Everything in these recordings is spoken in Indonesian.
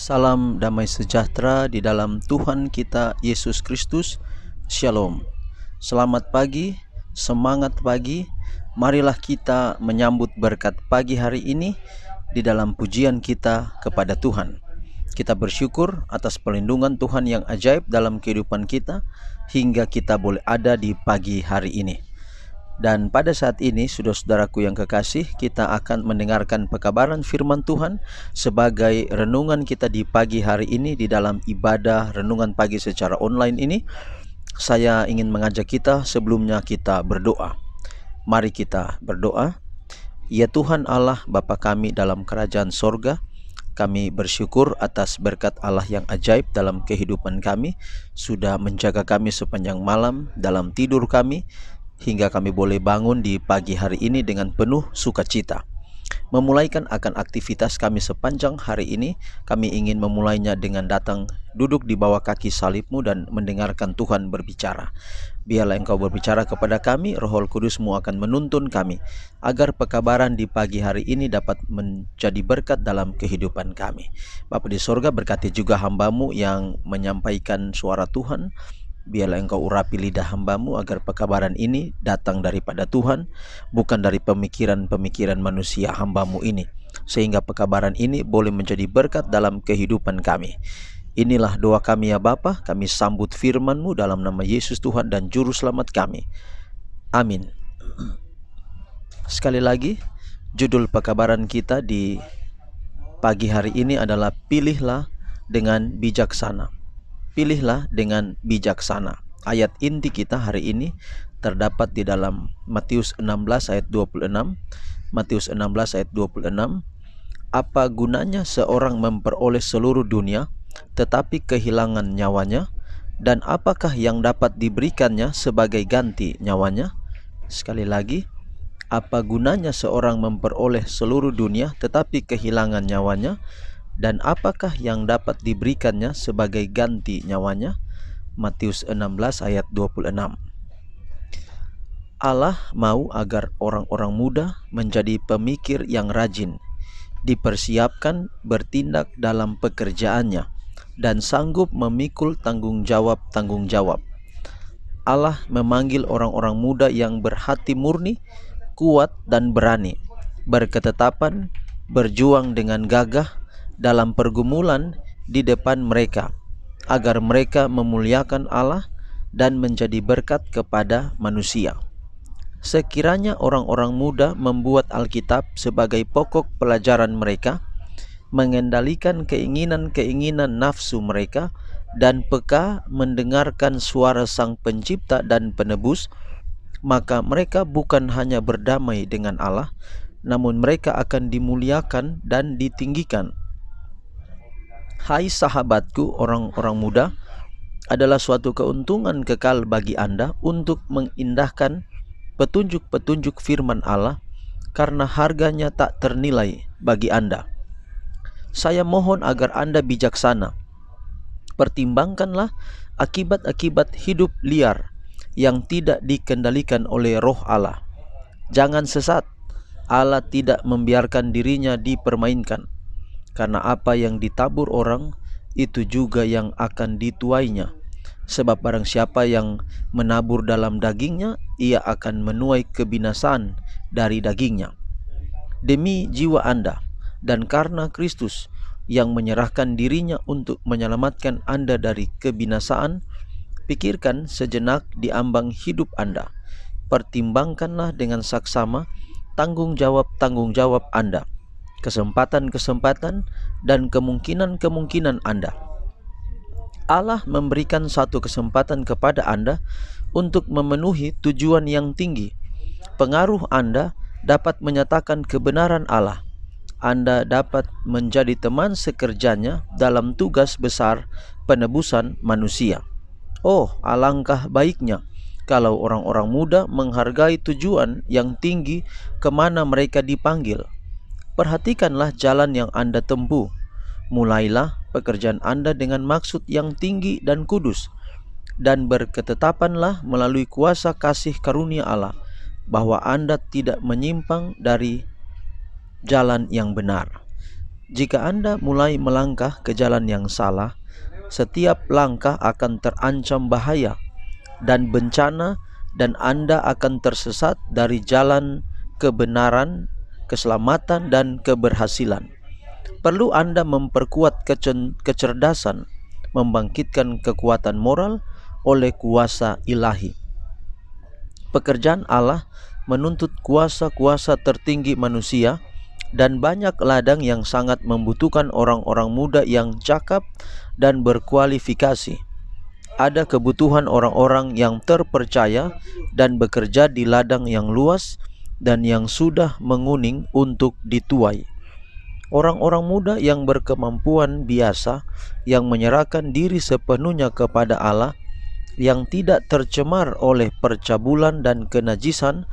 Salam damai sejahtera di dalam Tuhan kita Yesus Kristus. Shalom. Selamat pagi, semangat pagi. Marilah kita menyambut berkat pagi hari ini di dalam pujian kita kepada Tuhan. Kita bersyukur atas perlindungan Tuhan yang ajaib dalam kehidupan kita hingga kita boleh ada di pagi hari ini. Dan pada saat ini, saudara-saudaraku yang kekasih, kita akan mendengarkan pekabaran firman Tuhan sebagai renungan kita di pagi hari ini di dalam ibadah renungan pagi secara online ini. Saya ingin mengajak kita sebelumnya kita berdoa. Mari kita berdoa. Ya Tuhan Allah Bapa kami dalam kerajaan sorga, kami bersyukur atas berkat Allah yang ajaib dalam kehidupan kami, sudah menjaga kami sepanjang malam dalam tidur kami, hingga kami boleh bangun di pagi hari ini dengan penuh sukacita. Memulaikan akan aktivitas kami sepanjang hari ini, kami ingin memulainya dengan datang duduk di bawah kaki salib-Mu dan mendengarkan Tuhan berbicara. Biarlah Engkau berbicara kepada kami, Roh Kudus-Mu akan menuntun kami, agar pekabaran di pagi hari ini dapat menjadi berkat dalam kehidupan kami. Bapa di sorga, berkati juga hamba-Mu yang menyampaikan suara Tuhan. Biarlah Engkau urapi lidah hamba-Mu agar pekabaran ini datang daripada Tuhan, bukan dari pemikiran-pemikiran manusia hamba-Mu ini, sehingga pekabaran ini boleh menjadi berkat dalam kehidupan kami. Inilah doa kami ya Bapa, kami sambut firman-Mu dalam nama Yesus Tuhan dan Juru Selamat kami. Amin. Sekali lagi, judul pekabaran kita di pagi hari ini adalah pilihlah dengan bijaksana. Pilihlah dengan bijaksana. Ayat inti kita hari ini terdapat di dalam Matius 16 ayat 26. Matius 16 ayat 26. Apa gunanya seorang memperoleh seluruh dunia tetapi kehilangan nyawanya, dan apakah yang dapat diberikannya sebagai ganti nyawanya? Sekali lagi, apa gunanya seorang memperoleh seluruh dunia tetapi kehilangan nyawanya, dan apakah yang dapat diberikannya sebagai ganti nyawanya? Matius 16 ayat 26. Allah mau agar orang-orang muda menjadi pemikir yang rajin, dipersiapkan bertindak dalam pekerjaannya, dan sanggup memikul tanggung jawab. Allah memanggil orang-orang muda yang berhati murni, kuat dan berani, berketetapan, berjuang dengan gagah dalam pergumulan di depan mereka, agar mereka memuliakan Allah dan menjadi berkat kepada manusia. Sekiranya orang-orang muda membuat Alkitab sebagai pokok pelajaran mereka, mengendalikan keinginan-keinginan nafsu mereka, dan peka mendengarkan suara Sang Pencipta dan Penebus, maka mereka bukan hanya berdamai dengan Allah, namun mereka akan dimuliakan dan ditinggikan. Hai sahabatku, orang-orang muda, adalah suatu keuntungan kekal bagi Anda untuk mengindahkan petunjuk-petunjuk firman Allah, karena harganya tak ternilai bagi Anda. Saya mohon agar Anda bijaksana. Pertimbangkanlah akibat-akibat hidup liar yang tidak dikendalikan oleh Roh Allah. Jangan sesat. Allah tidak membiarkan dirinya dipermainkan. Karena apa yang ditabur orang, itu juga yang akan dituainya. Sebab barang siapa yang menabur dalam dagingnya, ia akan menuai kebinasaan dari dagingnya. Demi jiwa Anda, dan karena Kristus yang menyerahkan dirinya untuk menyelamatkan Anda dari kebinasaan, pikirkan sejenak di ambang hidup Anda. Pertimbangkanlah dengan saksama tanggung jawab Anda, kesempatan-kesempatan dan kemungkinan-kemungkinan Anda. Allah memberikan satu kesempatan kepada Anda untuk memenuhi tujuan yang tinggi. Pengaruh Anda dapat menyatakan kebenaran Allah. Anda dapat menjadi teman sekerjanya dalam tugas besar penebusan manusia. Oh, alangkah baiknya kalau orang-orang muda menghargai tujuan yang tinggi kemana mereka dipanggil. Perhatikanlah jalan yang Anda tempuh. Mulailah pekerjaan Anda dengan maksud yang tinggi dan kudus, dan berketetapanlah melalui kuasa kasih karunia Allah bahwa Anda tidak menyimpang dari jalan yang benar. Jika Anda mulai melangkah ke jalan yang salah, setiap langkah akan terancam bahaya dan bencana, dan Anda akan tersesat dari jalan kebenaran, keselamatan, dan keberhasilan. Perlu Anda memperkuat kecerdasan, membangkitkan kekuatan moral oleh kuasa ilahi. Pekerjaan Allah menuntut kuasa-kuasa tertinggi manusia, dan banyak ladang yang sangat membutuhkan orang-orang muda yang cakap dan berkualifikasi. Ada kebutuhan orang-orang yang terpercaya dan bekerja di ladang yang luas dan yang sudah menguning untuk dituai. Orang-orang muda yang berkemampuan biasa, yang menyerahkan diri sepenuhnya kepada Allah, yang tidak tercemar oleh percabulan dan kenajisan,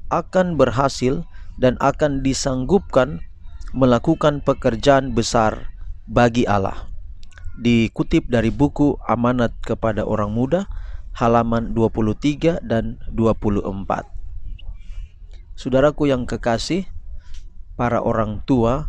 akan berhasil dan akan disanggupkan melakukan pekerjaan besar bagi Allah. Dikutip dari buku Amanat kepada Orang Muda, halaman 23 dan 24. Saudaraku yang kekasih, para orang tua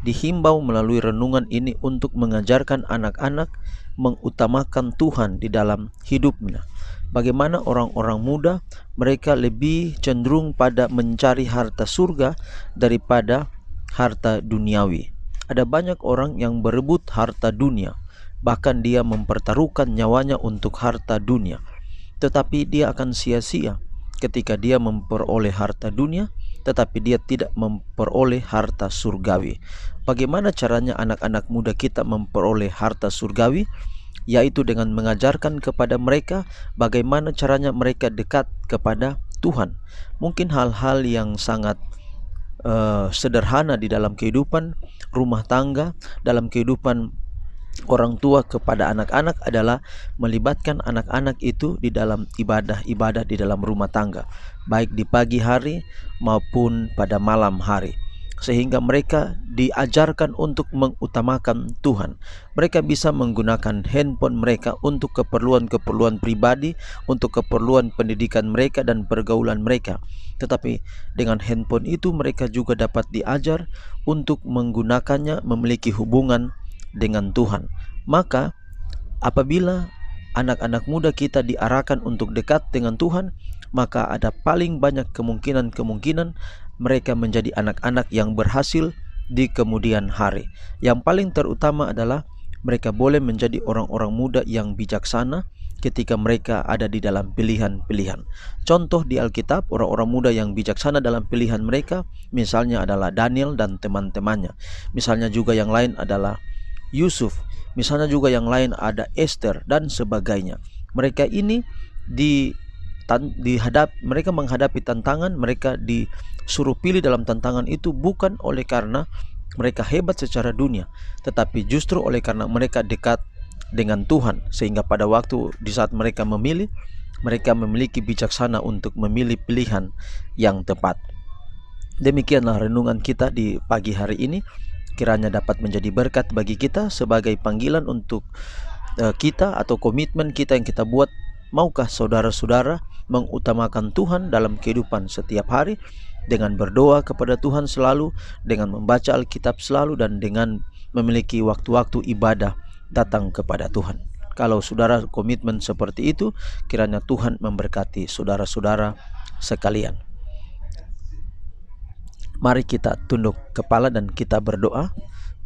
dihimbau melalui renungan ini untuk mengajarkan anak-anak mengutamakan Tuhan di dalam hidupnya. Bagaimana orang-orang muda, mereka lebih cenderung pada mencari harta surga daripada harta duniawi. Ada banyak orang yang berebut harta dunia, bahkan dia mempertaruhkan nyawanya untuk harta dunia. Tetapi dia akan sia-sia ketika dia memperoleh harta dunia, tetapi dia tidak memperoleh harta surgawi. Bagaimana caranya anak-anak muda kita memperoleh harta surgawi? Yaitu dengan mengajarkan kepada mereka bagaimana caranya mereka dekat kepada Tuhan. Mungkin hal-hal yang sangat sederhana di dalam kehidupan rumah tangga, dalam kehidupan orang tua kepada anak-anak adalah melibatkan anak-anak itu di dalam ibadah-ibadah di dalam rumah tangga, baik di pagi hari maupun pada malam hari, sehingga mereka diajarkan untuk mengutamakan Tuhan. Mereka bisa menggunakan handphone mereka untuk keperluan-keperluan pribadi, untuk keperluan pendidikan mereka dan pergaulan mereka. Tetapi dengan handphone itu mereka juga dapat diajar untuk menggunakannya memiliki hubungan dengan Tuhan. Maka apabila anak-anak muda kita diarahkan untuk dekat dengan Tuhan, maka ada paling banyak kemungkinan mereka menjadi anak-anak yang berhasil di kemudian hari. Yang paling terutama adalah mereka boleh menjadi orang-orang muda yang bijaksana ketika mereka ada di dalam pilihan-pilihan. Contoh di Alkitab, orang-orang muda yang bijaksana dalam pilihan mereka, misalnya adalah Daniel dan teman-temannya. Misalnya juga yang lain adalah Yusuf. Misalnya juga yang lain ada Esther dan sebagainya. Mereka ini mereka menghadapi tantangan, mereka disuruh pilih dalam tantangan itu bukan oleh karena mereka hebat secara dunia, tetapi justru oleh karena mereka dekat dengan Tuhan, sehingga pada waktu di saat mereka memilih, mereka memiliki bijaksana untuk memilih pilihan yang tepat. Demikianlah renungan kita di pagi hari ini. Kiranya dapat menjadi berkat bagi kita sebagai panggilan untuk kita atau komitmen kita yang kita buat. Maukah saudara-saudara mengutamakan Tuhan dalam kehidupan setiap hari dengan berdoa kepada Tuhan selalu, dengan membaca Alkitab selalu, dan dengan memiliki waktu-waktu ibadah datang kepada Tuhan? Kalau saudara komitmen seperti itu, kiranya Tuhan memberkati saudara-saudara sekalian. Mari kita tunduk kepala dan kita berdoa.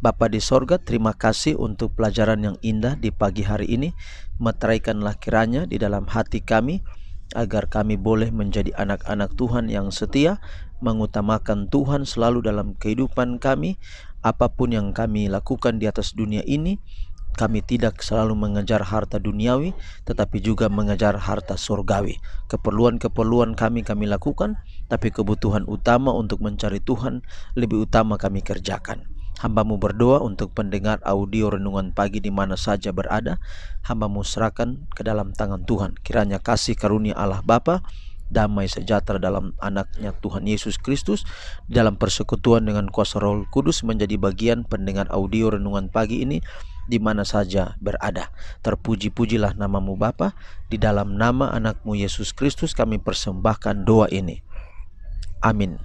Bapa di sorga, terima kasih untuk pelajaran yang indah di pagi hari ini. Meteraikanlah kiranya di dalam hati kami, agar kami boleh menjadi anak-anak Tuhan yang setia, mengutamakan Tuhan selalu dalam kehidupan kami. Apapun yang kami lakukan di atas dunia ini, kami tidak selalu mengejar harta duniawi, tetapi juga mengejar harta surgawi. Keperluan-keperluan kami lakukan, tapi kebutuhan utama untuk mencari Tuhan lebih utama kami kerjakan. Hamba-Mu berdoa untuk pendengar audio renungan pagi di mana saja berada. Hamba-Mu serahkan ke dalam tangan Tuhan. Kiranya kasih karunia Allah Bapa, damai sejahtera dalam anaknya Tuhan Yesus Kristus, dalam persekutuan dengan kuasa Roh Kudus menjadi bagian pendengar audio renungan pagi ini di mana saja berada. Terpuji-pujilah nama-Mu Bapa. Di dalam nama anak-Mu Yesus Kristus kami persembahkan doa ini. Amin.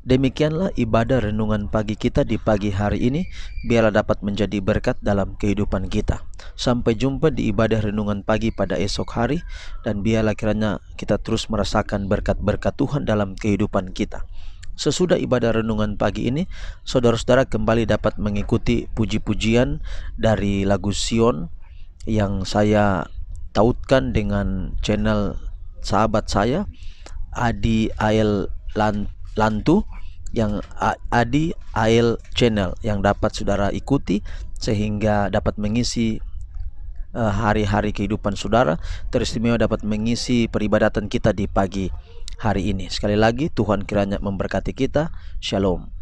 Demikianlah ibadah renungan pagi kita di pagi hari ini, biarlah dapat menjadi berkat dalam kehidupan kita. Sampai jumpa di ibadah renungan pagi pada esok hari, dan biarlah kiranya kita terus merasakan berkat-berkat Tuhan dalam kehidupan kita. Sesudah ibadah renungan pagi ini, saudara-saudara kembali dapat mengikuti puji-pujian dari lagu Sion yang saya tautkan dengan channel sahabat saya Adi Ael Lantu, yang Adi Ael Channel, yang dapat saudara ikuti sehingga dapat mengisi hari-hari kehidupan saudara, teristimewa dapat mengisi peribadatan kita di pagi hari ini. Sekali lagi Tuhan kiranya memberkati kita. Shalom.